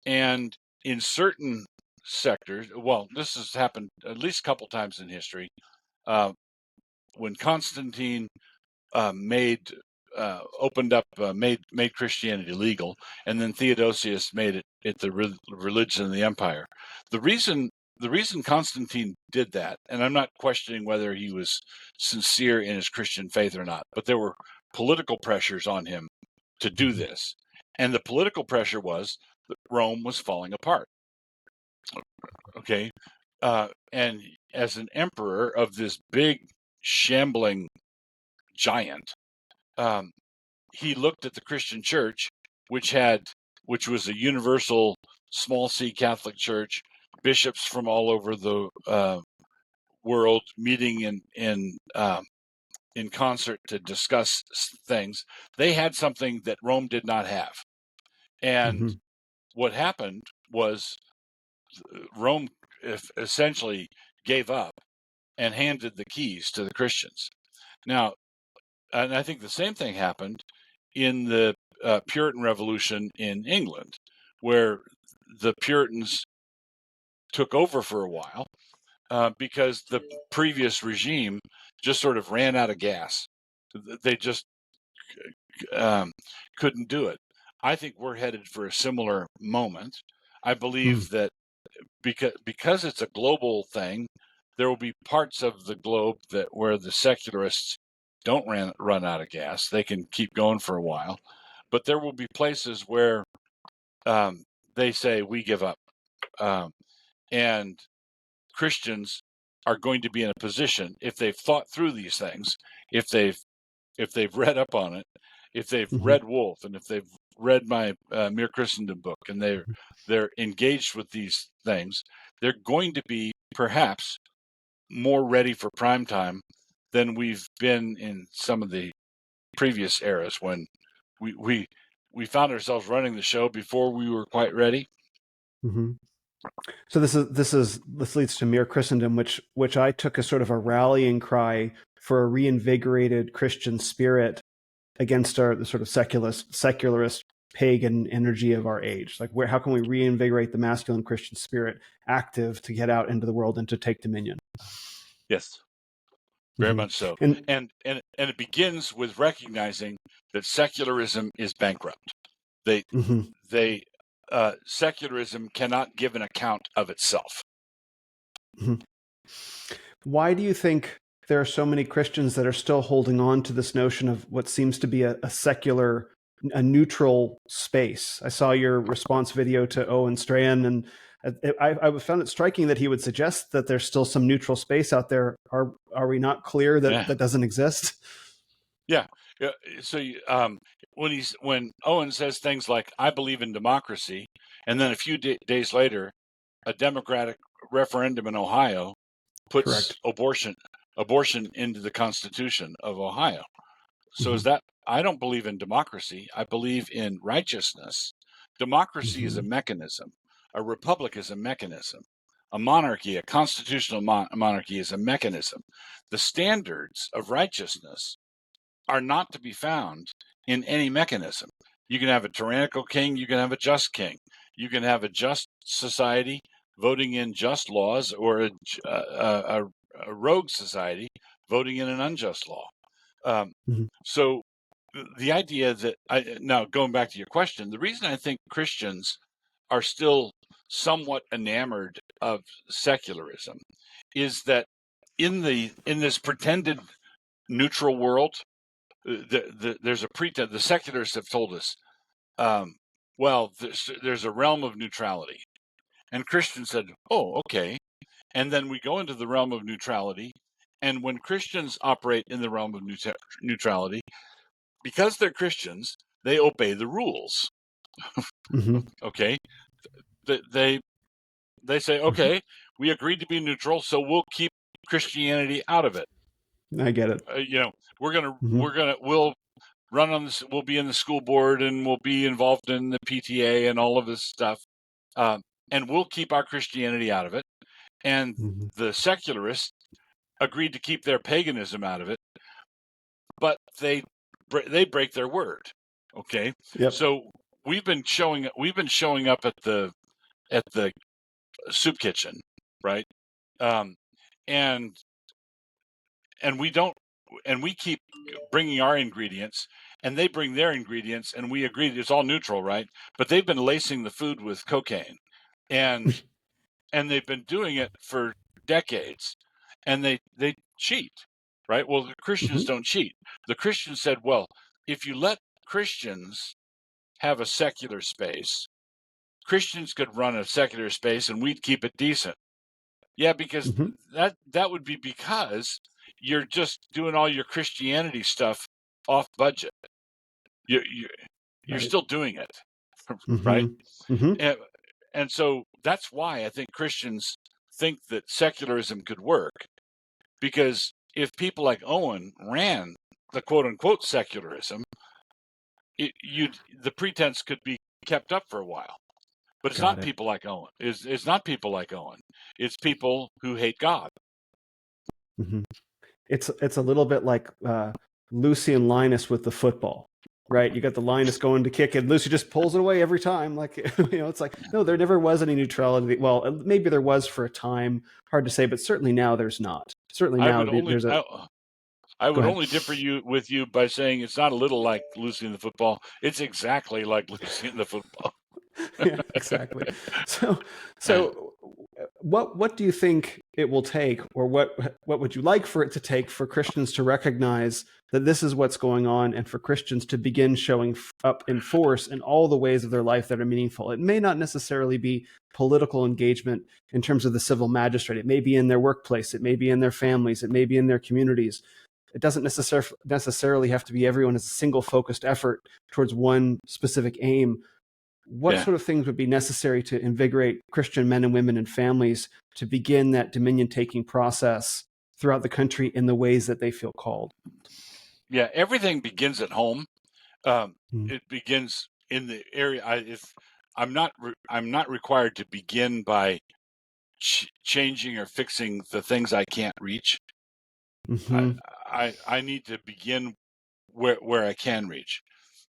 And in certain sectors, well, this has happened at least a couple times in history. When Constantine made Christianity legal, and then Theodosius made it the religion of the empire. The reason Constantine did that, and I'm not questioning whether he was sincere in his Christian faith or not, but there were political pressures on him to do this, and the political pressure was that Rome was falling apart. Okay, and as an emperor of this big shambling giant, he looked at the Christian church, which was a universal small c Catholic church, bishops from all over the world meeting in concert to discuss things. They had something that Rome did not have. And what happened was Rome essentially gave up and handed the keys to the Christians. Now, and I think the same thing happened in the Puritan Revolution in England, where the Puritans took over for a while because the previous regime just sort of ran out of gas. They just couldn't do it. I think we're headed for a similar moment. I believe that because it's a global thing, there will be parts of the globe where the secularists don't run out of gas. They can keep going for a while, but there will be places where they say we give up, and Christians are going to be in a position, if they've thought through these things, if they've read up on it, if they've read Wolf, and if they've read my Mere Christendom book, and they're engaged with these things, they're going to be perhaps more ready for prime time than we've been in some of the previous eras when we found ourselves running the show before we were quite ready. So this leads to Mere Christendom, which I took as sort of a rallying cry for a reinvigorated Christian spirit against the sort of secularist pagan energy of our age. Like, how can we reinvigorate the masculine Christian spirit active to get out into the world and to take dominion? Yes, very much so. And it begins with recognizing that secularism is bankrupt. Secularism cannot give an account of itself. Why do you think there are so many Christians that are still holding on to this notion of what seems to be a secular, a neutral space? I saw your response video to Owen Strachan, and I found it striking that he would suggest that there's still some neutral space out there. Are we not clear that that doesn't exist? Yeah. So when Owen says things like "I believe in democracy," and then a few days later, a Democratic referendum in Ohio puts abortion into the Constitution of Ohio. So is that, I don't believe in democracy. I believe in righteousness. Democracy is a mechanism. A republic is a mechanism. A monarchy, a constitutional monarchy, is a mechanism. The standards of righteousness are not to be found in any mechanism. You can have a tyrannical king. You can have a just king. You can have a just society voting in just laws, or a rogue society voting in an unjust law. So the idea that now going back to your question, the reason I think Christians are still somewhat enamored of secularism is that in this pretended neutral world, there's a pretend. The secularists have told us, well, there's a realm of neutrality, and Christians said, oh, okay. And then we go into the realm of neutrality, and when Christians operate in the realm of neutrality, because they're Christians, they obey the rules. Okay, they say, okay, we agreed to be neutral, so we'll keep Christianity out of it. I get it. We'll run on this. We'll be in the school board, and we'll be involved in the PTA and all of this stuff, and we'll keep our Christianity out of it. And the secularists agreed to keep their paganism out of it, but they break their word. Okay, so we've been showing up at the soup kitchen, right? Um, and we don't, and we keep bringing our ingredients, and they bring their ingredients, and we agree it's all neutral, right? But they've been lacing the food with cocaine, and they've been doing it for decades, and they cheat, right? Well, the Christians Mm-hmm. don't cheat. The Christians said, well, if you let Christians have a secular space, Christians could run a secular space and we'd keep it decent. Yeah, because Mm-hmm. that would be because you're just doing all your Christianity stuff off budget. You're Right. still doing it, right? Mm-hmm. Mm-hmm. And, so that's why I think Christians think that secularism could work, because if people like Owen ran the quote unquote secularism, the pretense could be kept up for a while. But it's Got not it. people like Owen. It's not people like Owen. It's people who hate God. Mm-hmm. It's a little bit like Lucy and Linus with the football, right? You got the Linus going to kick, and Lucy just pulls it away every time. Like it's like no, there never was any neutrality. Well, maybe there was for a time, hard to say, but certainly now there's not. Certainly I now would only there's a. I Go would ahead. only differ with you by saying it's not a little like Lucy in the football. It's exactly like Lucy in the football. Yeah, exactly. So what do you think it will take, or what would you like for it to take for Christians to recognize that this is what's going on, and for Christians to begin showing up in force in all the ways of their life that are meaningful? It may not necessarily be political engagement in terms of the civil magistrate. It may be in their workplace. It may be in their families. It may be in their communities. It doesn't necessarily have to be everyone as a single focused effort towards one specific aim. What Yeah, sort of things would be necessary to invigorate Christian men and women and families to begin that dominion taking process throughout the country in the ways that they feel called? yeah. Everything begins at home. Mm. It begins in the area. I'm not required to begin by changing or fixing the things I can't reach. I, Mm-hmm. I need to begin where I can reach.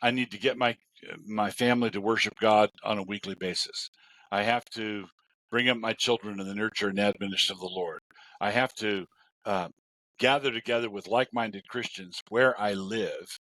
I need to get my family to worship God on a weekly basis. I have to bring up my children in the nurture and admonition of the Lord. I have to uh, gather together with like-minded Christians where I live,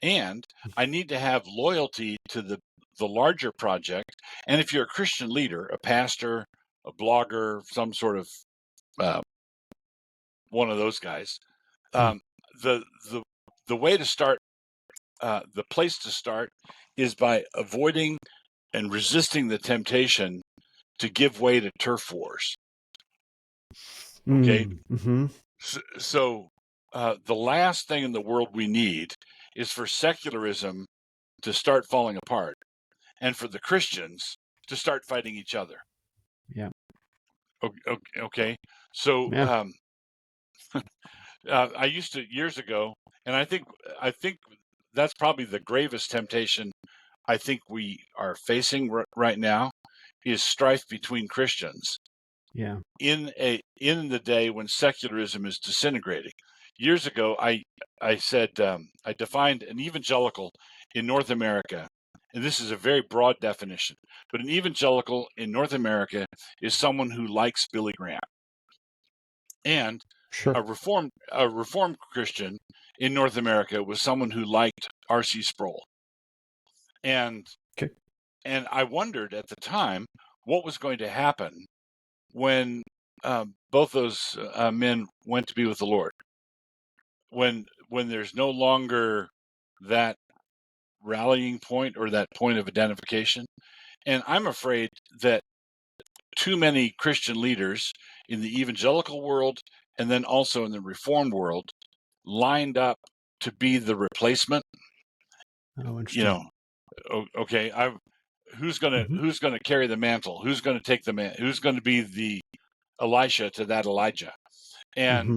and I need to have loyalty to the larger project. And if you're a Christian leader, a pastor, a blogger, some sort of uh, one of those guys, Mm. um, the the the way to start, the place to start, is by avoiding and resisting the temptation to give way to turf wars. Okay, Mm-hmm. so the last thing in the world we need is for secularism to start falling apart, and for the Christians to start fighting each other. Yeah. Okay, so Yeah. I used to years ago, and I think that's probably the gravest temptation I think we are facing right now, is strife between Christians Yeah. in the day when secularism is disintegrating. Years ago, I said, I defined an evangelical in North America, and this is a very broad definition, but an evangelical in North America is someone who likes Billy Graham, and Sure. a reformed Christian in North America was someone who liked R.C. Sproul, and Okay. I wondered at the time what was going to happen when both those men went to be with the Lord. When there's no longer that rallying point or that point of identification, and I'm afraid that too many Christian leaders in the evangelical world and then also in the Reformed world lined up to be the replacement. Oh, You interesting. know, okay, Mm-hmm. who's gonna carry the mantle? Who's gonna take the man? Who's going to be the Elisha to that Elijah? And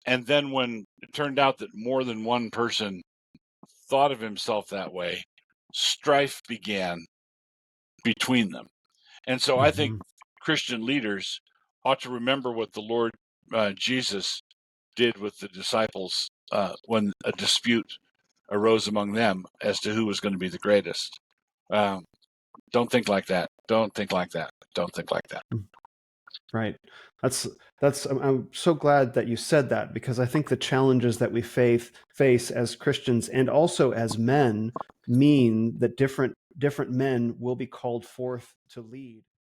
Mm-hmm. then when it turned out that more than one person thought of himself that way, strife began between them. And so I think Mm-hmm. Christian leaders ought to remember what the Lord Jesus did with the disciples when a dispute arose among them as to who was going to be the greatest. Don't think like that. Don't think like that. Don't think like that. Right. I'm so glad that you said that, because I think the challenges that we face as Christians and also as men mean that different men will be called forth to lead.